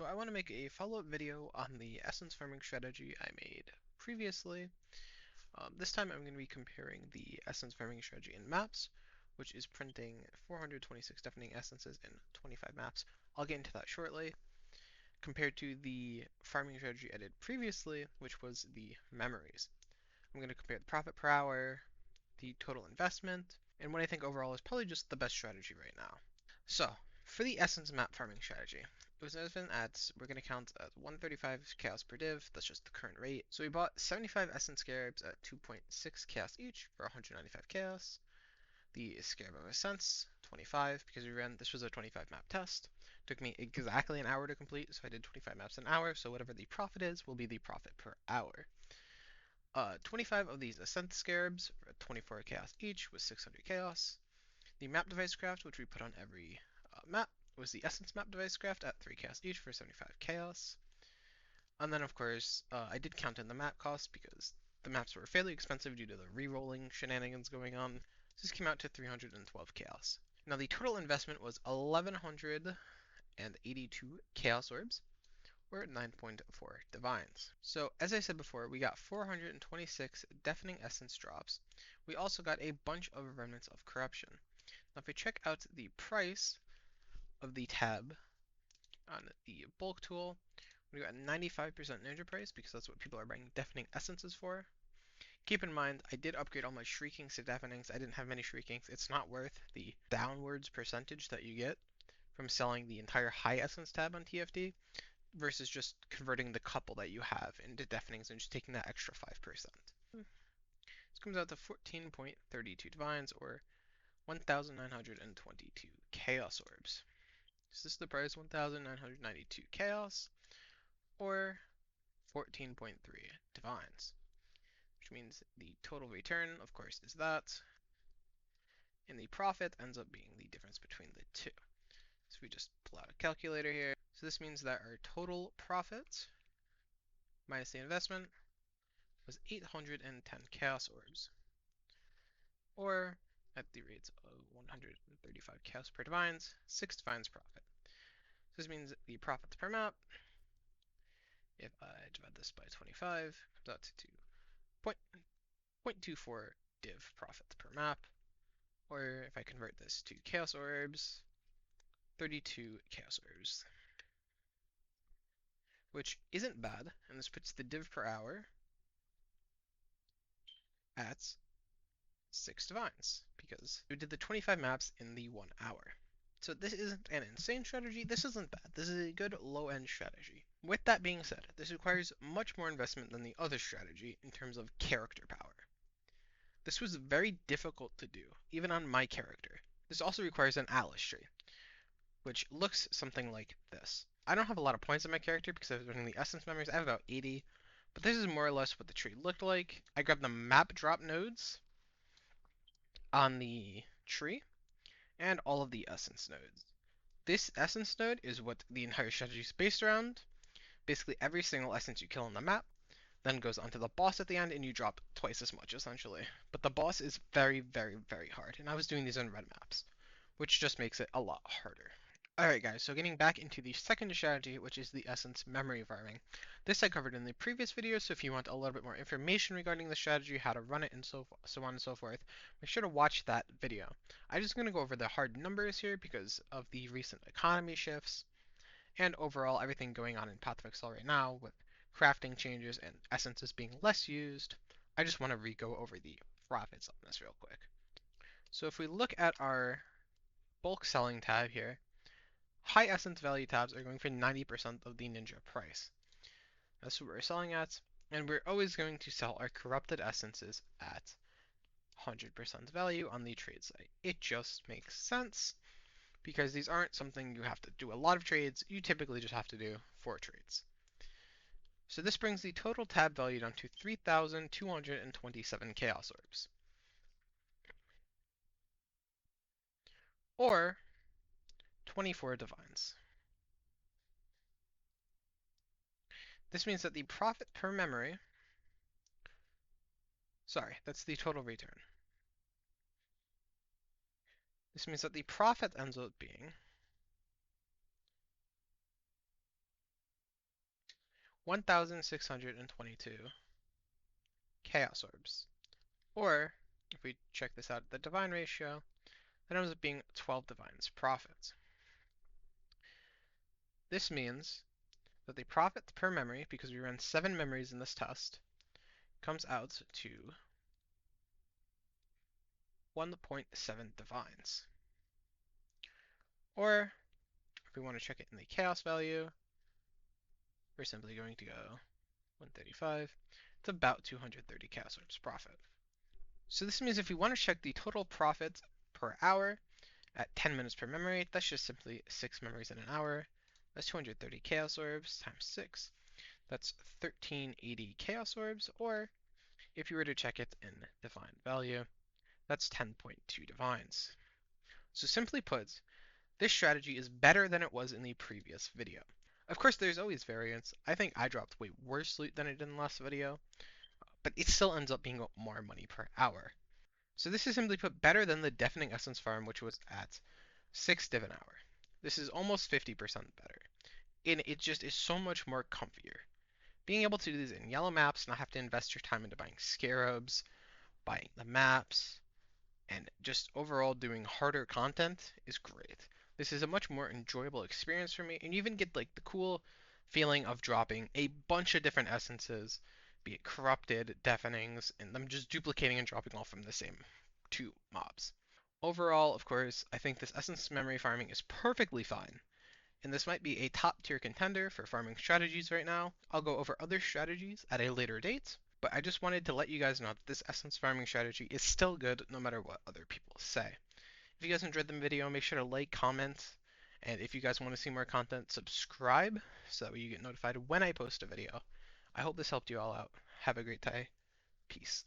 I want to make a follow-up video on the essence farming strategy I made previously. This time I'm going to be comparing the essence farming strategy in maps, which is printing 426 deafening essences in 25 maps. I'll get into that shortly. Compared to the farming strategy I did previously, which was the memories. I'm going to compare the profit per hour, the total investment, and what I think overall is probably just the best strategy right now. So, for the essence map farming strategy, it was investment at, we're going to count at 135 chaos per div, that's just the current rate. So we bought 75 essence scarabs at 2.6 chaos each for 195 chaos. The scarab of ascents, 25, because this was a 25 map test. Took me exactly an hour to complete, so I did 25 maps an hour, so whatever the profit is will be the profit per hour. 25 of these ascent scarabs at 24 chaos each was 600 chaos. The map device craft, which we put on every map, was the essence map device craft at 3 chaos each for 75 chaos. And then, of course, I did count in the map cost because the maps were fairly expensive due to the re-rolling shenanigans going on. So this came out to 312 chaos. Now, the total investment was 1,182 chaos orbs, or 9.4 divines. So, as I said before, we got 426 deafening essence drops. We also got a bunch of remnants of corruption. Now, if we check out the price of the tab on the bulk tool, we got 95% ninja price because that's what people are buying deafening essences for. Keep in mind, I did upgrade all my shriekings to deafenings. I didn't have many shriekings. It's not worth the downwards percentage that you get from selling the entire high essence tab on TFD versus just converting the couple that you have into deafenings and just taking that extra 5%. This comes out to 14.32 divines, or 1,922 chaos orbs. So this is the price, 1,992 chaos, or 14.3 divines, which means the total return, of course, is that, and the profit ends up being the difference between the two. So we just pull out a calculator here. So this means that our total profit minus the investment was 810 chaos orbs, or at the rates of 135 chaos per divines, 6 divines profit. So this means the profits per map, if I divide this by 25, comes out to 0.24 div profits per map, or if I convert this to chaos orbs, 32 chaos orbs, which isn't bad, and this puts the div per hour at 6 divines, because we did the 25 maps in the 1 hour. So this isn't an insane strategy, this isn't bad, this is a good low-end strategy. With that being said, this requires much more investment than the other strategy in terms of character power. This was very difficult to do, even on my character. This also requires an Atlas tree, which looks something like this. I don't have a lot of points on my character because I was running the essence memories. I have about 80, but this is more or less what the tree looked like. I grabbed the map drop nodes on the tree and all of the essence nodes. This essence node is what the entire strategy is based around. Basically, every single essence you kill on the map then goes onto the boss at the end, and you drop twice as much, essentially. But the boss is very, very, very hard, and I was doing these on red maps, which just makes it a lot harder. Alright guys, so getting back into the second strategy, which is the essence memory farming. This I covered in the previous video, so if you want a little bit more information regarding the strategy, how to run it, and so on and so forth, make sure to watch that video. I'm just going to go over the hard numbers here because of the recent economy shifts, and overall everything going on in Path of Exile right now with crafting changes and essences being less used. I just want to re-go over the profits on this real quick. So if we look at our bulk selling tab here, high essence value tabs are going for 90% of the ninja price. That's what we're selling at, and we're always going to sell our corrupted essences at 100% value on the trade site. It just makes sense because these aren't something you have to do a lot of trades. You typically just have to do 4 trades. So this brings the total tab value down to 3,227 chaos orbs, or 24 divines. This means that the profit per memory, sorry, that's the total return. This means that the profit ends up being 1,622 chaos orbs. Or, if we check this out, the divine ratio, that ends up being 12 divines profit. This means that the profit per memory, because we ran 7 memories in this test, comes out to 1.7 divines. Or, if we want to check it in the chaos value, we're simply going to go 135. It's about 230 chaos orbs profit. So this means if we want to check the total profit per hour at 10 minutes per memory, that's just simply 6 memories in an hour. That's 230 chaos orbs times 6. That's 1380 chaos orbs, or if you were to check it in divine value, that's 10.2 divines. So simply put, this strategy is better than it was in the previous video. Of course, there's always variance. I think I dropped way worse loot than I did in the last video, but it still ends up being more money per hour. So this is simply put better than the Deafening Essence farm, which was at 6 div an hour. This is almost 50% better. And it just is so much more comfier. Being able to do these in yellow maps, not have to invest your time into buying scarabs, buying the maps, and just overall doing harder content is great. This is a much more enjoyable experience for me, and you even get like the cool feeling of dropping a bunch of different essences, be it corrupted, deafenings, and them just duplicating and dropping all from the same 2 mobs. Overall, of course, I think this essence memory farming is perfectly fine, and this might be a top tier contender for farming strategies right now. I'll go over other strategies at a later date, but I just wanted to let you guys know that this essence farming strategy is still good no matter what other people say. If you guys enjoyed the video, make sure to like, comment, and if you guys want to see more content, subscribe so that way you get notified when I post a video. I hope this helped you all out. Have a great day. Peace.